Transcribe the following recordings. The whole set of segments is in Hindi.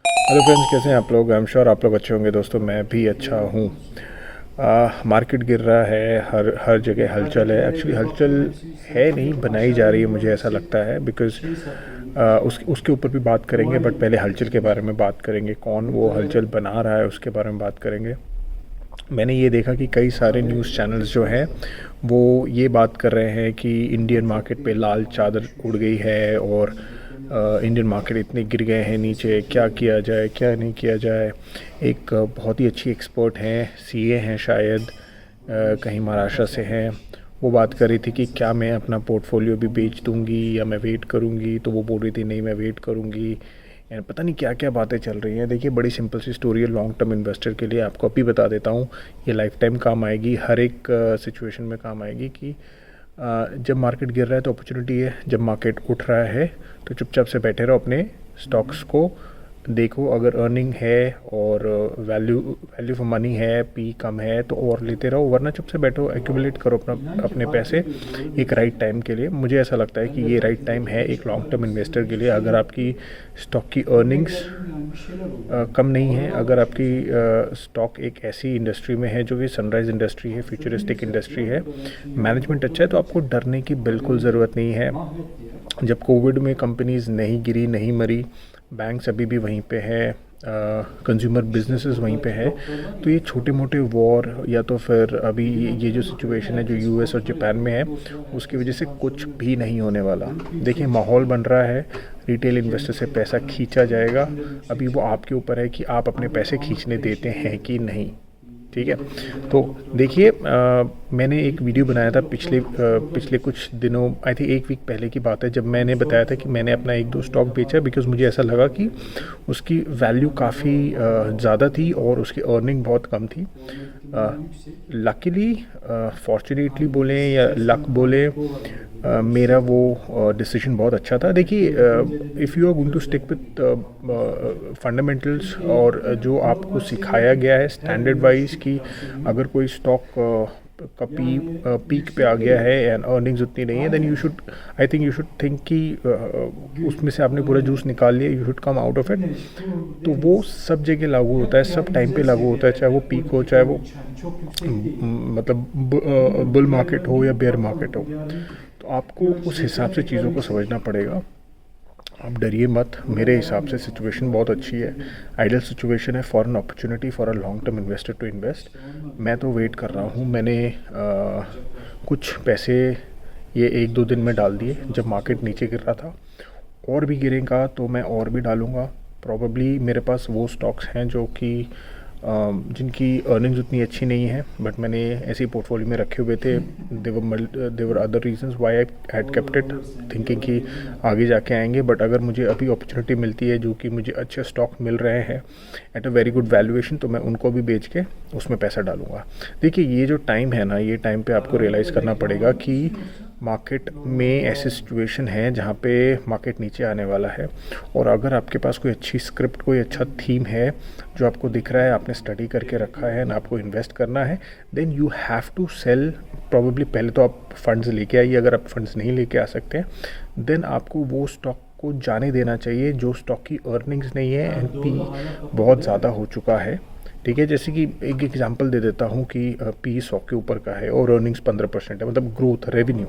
हेलो फ्रेंड्स, कैसे हैं आप लोग? आई एम श्योर आप लोग अच्छे होंगे। दोस्तों, मैं भी अच्छा हूँ। मार्केट गिर रहा है, हर जगह हलचल है। एक्चुअली हलचल है नहीं, बनाई जा रही है, मुझे ऐसा लगता है। बिकॉज़ उसके ऊपर भी बात करेंगे, बट पहले हलचल के बारे में बात करेंगे। कौन वो हलचल बना रहा है, उसके बारे में बात करेंगे। मैंने ये देखा कि कई सारे न्यूज़ चैनल्स जो हैं वो ये बात कर रहे हैं कि इंडियन मार्केट पे लाल चादर उड़ गई है और इंडियन मार्केट इतने गिर गए हैं नीचे, क्या किया जाए क्या नहीं किया जाए। एक बहुत ही अच्छी एक्सपर्ट हैं, सीए हैं शायद, कहीं महाराष्ट्र से हैं। वो बात कर रही थी कि क्या मैं अपना पोर्टफोलियो भी बेच दूंगी या मैं वेट करूंगी। तो वो बोल रही थी नहीं, मैं वेट करूंगी। एंड पता नहीं क्या क्या बातें चल रही हैं। देखिए, बड़ी सिंपल सी स्टोरी है लॉन्ग टर्म इन्वेस्टर के लिए। आपको अभी बता देता हूँ, ये लाइफ टाइम काम आएगी, हर एक सिचुएशन में काम आएगी कि जब मार्केट गिर रहा है तो अपॉर्चुनिटी है, जब मार्केट उठ रहा है तो चुपचाप से बैठे रहो, अपने स्टॉक्स को देखो। अगर अर्निंग है और वैल्यू वैल्यू फॉर मनी है, पी कम है, तो और लेते रहो, वरना चुप से बैठो, एक्यूमुलेट करो अपने पैसे एक राइट टाइम के लिए। मुझे ऐसा लगता है कि ये राइट टाइम है एक लॉन्ग टर्म इन्वेस्टर के लिए। अगर आपकी स्टॉक की अर्निंग्स कम नहीं है, अगर आपकी स्टॉक एक ऐसी इंडस्ट्री में है जो कि सनराइज इंडस्ट्री है, फ्यूचरिस्टिक इंडस्ट्री है, मैनेजमेंट अच्छा है, तो आपको डरने की बिल्कुल ज़रूरत नहीं है। जब कोविड में कंपनीज़ नहीं गिरी, नहीं मरी, बैंक्स अभी भी वहीं पे है, कंज्यूमर बिजनेसेस वहीं पे है। तो ये छोटे मोटे वॉर या तो फिर अभी ये जो सिचुएशन है जो यूएस और जापान में है, उसकी वजह से कुछ भी नहीं होने वाला। देखिए, माहौल बन रहा है, रिटेल इन्वेस्टर से पैसा खींचा जाएगा। अभी वो आपके ऊपर है कि आप अपने पैसे खींचने देते हैं कि नहीं। ठीक है, तो देखिए, मैंने एक वीडियो बनाया था पिछले कुछ दिनों, आई थिंक एक वीक पहले की बात है, जब मैंने बताया था कि मैंने अपना एक दो स्टॉक बेचा बिकॉज़ मुझे ऐसा लगा कि उसकी वैल्यू काफ़ी ज़्यादा थी और उसकी अर्निंग बहुत कम थी। लकीली, फॉर्चुनेटली बोलें या लक बोलें, मेरा वो डिसीजन बहुत अच्छा था। देखिए, if you are going to stick with fundamentals और जो आपको सिखाया गया है स्टैंडर्ड वाइज कि अगर कोई स्टॉक का पीक पे आ गया है एंड अर्निंग्स उतनी नहीं है, then you should, I think you should think कि उसमें से आपने पूरा जूस निकाल लिया, you should come out of it. तो वो सब जगह लागू होता है, सब टाइम पे लागू होता है, चाहे वो पीक हो, चाहे वो मतलब बुल मार्केट हो या बेयर मार्केट हो। तो आपको उस हिसाब से चीज़ों को समझना पड़ेगा। आप डरिए मत, मेरे हिसाब से सिचुएशन बहुत अच्छी है, आइडियल सिचुएशन है for an opportunity for a long term investor to invest. मैं तो वेट कर रहा हूँ। मैंने कुछ पैसे ये एक दो दिन में डाल दिए जब मार्केट नीचे गिर रहा था। और भी गिरेगा तो मैं और भी डालूँगा। प्रॉबेबली मेरे पास वो स्टॉक्स हैं जो कि जिनकी अर्निंग्स उतनी अच्छी नहीं है, बट मैंने ऐसे ही पोर्टफोलियो में रखे हुए थे। There were other reasons why I had kept it, thinking कि आगे जाके आएंगे। बट अगर मुझे अभी अपॉर्चुनिटी मिलती है जो कि मुझे अच्छे स्टॉक मिल रहे हैं eight a very good valuation, तो मैं उनको भी बेच के उसमें पैसा डालूंगा। देखिए, ये जो टाइम है ना, ये टाइम पे आपको रियलाइज़ करना पड़ेगा कि मार्केट में ऐसी सिचुएशन है जहाँ पे मार्केट नीचे आने वाला है। और अगर आपके पास कोई अच्छी स्क्रिप्ट, कोई अच्छा थीम है जो आपको दिख रहा है, आपने स्टडी करके रखा है ना, आपको इन्वेस्ट करना है, then you have to sell. Probably पहले तो आप फंड्स लेके आइए। अगर आप फंड्स नहीं लेके आ सकते हैं, देन आपको वो स्टॉक को जाने देना चाहिए जो स्टॉक की अर्निंग्स नहीं है एंड पी बहुत ज़्यादा हो चुका है। ठीक है, जैसे कि एक एग्जांपल दे देता हूँ कि पी 100 के ऊपर का है और अर्निंग्स 15% है, मतलब ग्रोथ, रेवेन्यू,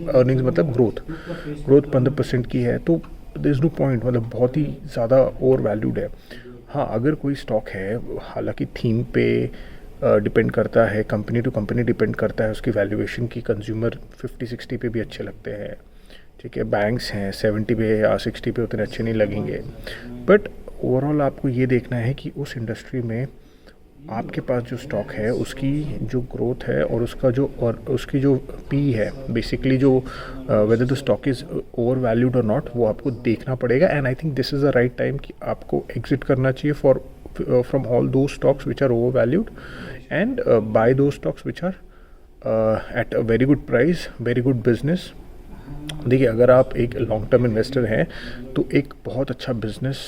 अर्निंग्स मतलब ग्रोथ 15% की है, तो देयर इज़ नो पॉइंट, मतलब बहुत ही ज़्यादा ओवर वैल्यूड है। हाँ, अगर कोई स्टॉक है, हालांकि थीम पे डिपेंड करता है, कंपनी टू कंपनी डिपेंड करता है उसकी वैल्यूएशन की। कंज्यूमर 50-60 पे भी अच्छे लगते हैं, ठीक है। बैंक्स हैं 70 पे या 60 पे उतने अच्छे नहीं लगेंगे। बट ओवरऑल आपको ये देखना है कि उस इंडस्ट्री में आपके पास जो स्टॉक है उसकी जो ग्रोथ है और उसकी जो पी है, बेसिकली जो whether the stock is over valued और नॉट, वो आपको देखना पड़ेगा। And I think this is the right time कि आपको एग्जिट करना चाहिए for from all those stocks which are over valued and buy those stocks which are at a very good price, very good business. देखिए, अगर आप एक लॉन्ग टर्म इन्वेस्टर हैं तो एक बहुत अच्छा बिजनेस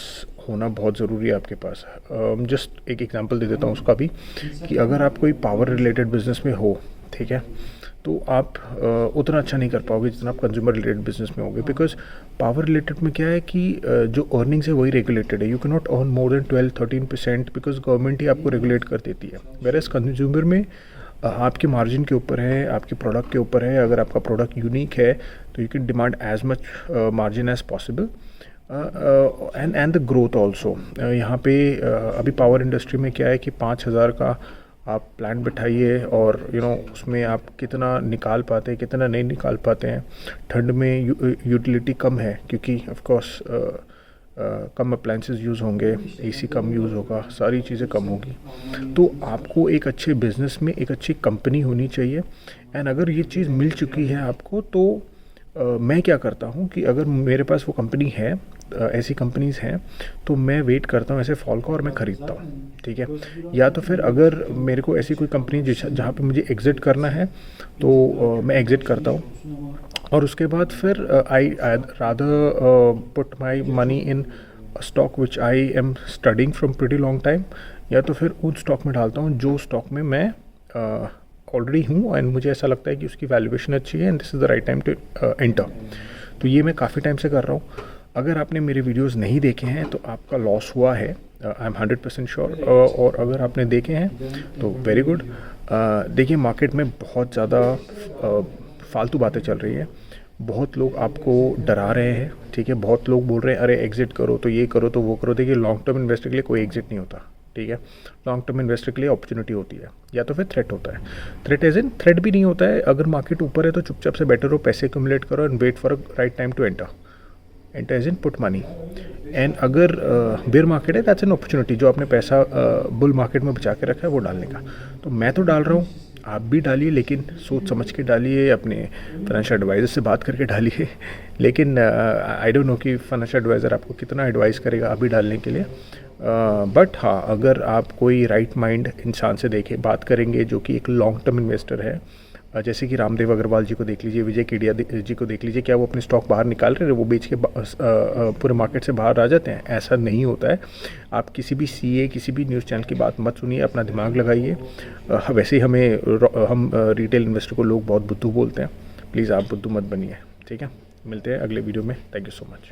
होना बहुत ज़रूरी है आपके पास। जस्ट एक एग्जांपल दे देता हूँ उसका भी, कि अगर आप कोई पावर रिलेटेड बिजनेस में हो, ठीक है, तो आप उतना अच्छा नहीं कर पाओगे जितना आप कंज्यूमर रिलेटेड बिजनेस में होगे, बिकॉज पावर रिलेटेड में क्या है कि जो अर्निंग्स है वही रेगुलेटेड है। You can not earn more than 12-13% because government ही आपको रेगुलेट कर देती है। वेरएज कंज्यूमर में आपके मार्जिन के ऊपर है, आपके प्रोडक्ट के ऊपर है। अगर आपका प्रोडक्ट यूनिक है तो you can demand as much margin as possible and the growth also. यहाँ पे अभी पावर इंडस्ट्री में क्या है कि 5,000 का आप प्लांट बैठाइए और उसमें आप कितना निकाल पाते हैं कितना नहीं निकाल पाते हैं। ठंड में यूटिलिटी कम है क्योंकि of course come appliances use होंगे, एसी कम यूज़ होगा, सारी चीज़ें कम होगी। तो आपको एक अच्छे बिज़नेस में एक अच्छी कंपनी होनी चाहिए। एंड अगर ये चीज़ मिल चुकी है आपको तो मैं क्या करता हूँ कि अगर मेरे पास वो कंपनी है, ऐसी कंपनीज़ हैं, तो मैं वेट करता हूँ ऐसे फॉल का और मैं ख़रीदता हूँ, ठीक है। या तो फिर अगर मेरे को ऐसी कोई कंपनी जहाँ पे मुझे एग्ज़िट करना है तो मैं एग्ज़िट करता हूँ और उसके बाद फिर I rather put my money in stock which I am studying from pretty long time, या तो फिर उन स्टॉक में डालता हूँ जो स्टॉक में मैं ऑलरेडी हूँ एंड मुझे ऐसा लगता है कि उसकी वैल्यूएशन अच्छी है and this is the right time to enter. तो ये मैं काफ़ी टाइम से कर रहा हूँ। अगर आपने मेरे वीडियोस नहीं देखे हैं तो आपका लॉस हुआ है, आई एम 100% श्योर। और अगर आपने देखे हैं तो वेरी गुड। देखिए मार्केट में बहुत ज़्यादा फालतू बातें चल रही है, बहुत लोग आपको डरा रहे हैं, ठीक है। बहुत लोग बोल रहे हैं अरे एग्ज़िट करो तो ये करो तो वो करो। देखिए लॉन्ग टर्म इन्वेस्टर के लिए कोई एग्ज़िट नहीं होता, ठीक है। लॉन्ग टर्म इन्वेस्टर के लिए अपॉर्चुनिटी होती है या तो फिर थ्रेट होता है। थ्रेट एज इन थ्रेट भी नहीं होता है। अगर मार्केट ऊपर है तो चुपचाप से बेटर हो, पैसे एक्यूमुलेट करो and wait for a right time to enter as input money. And अगर बेयर मार्केट है दैट्स एन अपॉर्चुनिटी, जो आपने पैसा बुल मार्केट में बचा के रखा है वो डालने का। तो मैं तो डाल रहा हूँ, आप भी डालिए, लेकिन सोच समझ के डालिए, अपने फाइनेंशियल एडवाइज़र से बात करके डालिए। लेकिन आई डोंट नो कि फाइनेंशियल एडवाइज़र आपको कितना एडवाइस करेगा अभी डालने के लिए। बट हाँ, अगर आप कोई राइट माइंड इंसान से देखें बात करेंगे जो कि एक लॉन्ग टर्म इन्वेस्टर है, जैसे कि रामदेव अग्रवाल जी को देख लीजिए, विजय केडिया जी को देख लीजिए, क्या वो अपने स्टॉक बाहर निकाल रहे हैं, वो बेच के पूरे मार्केट से बाहर आ जाते हैं? ऐसा नहीं होता है। आप किसी भी सीए किसी भी न्यूज़ चैनल की बात मत सुनिए, अपना दिमाग लगाइए। वैसे ही हम रिटेल इन्वेस्टर को लोग बहुत बुद्धू बोलते हैं, प्लीज़ आप बुद्धू मत बनिए, ठीक है। मिलते हैं अगले वीडियो में। Thank you so much.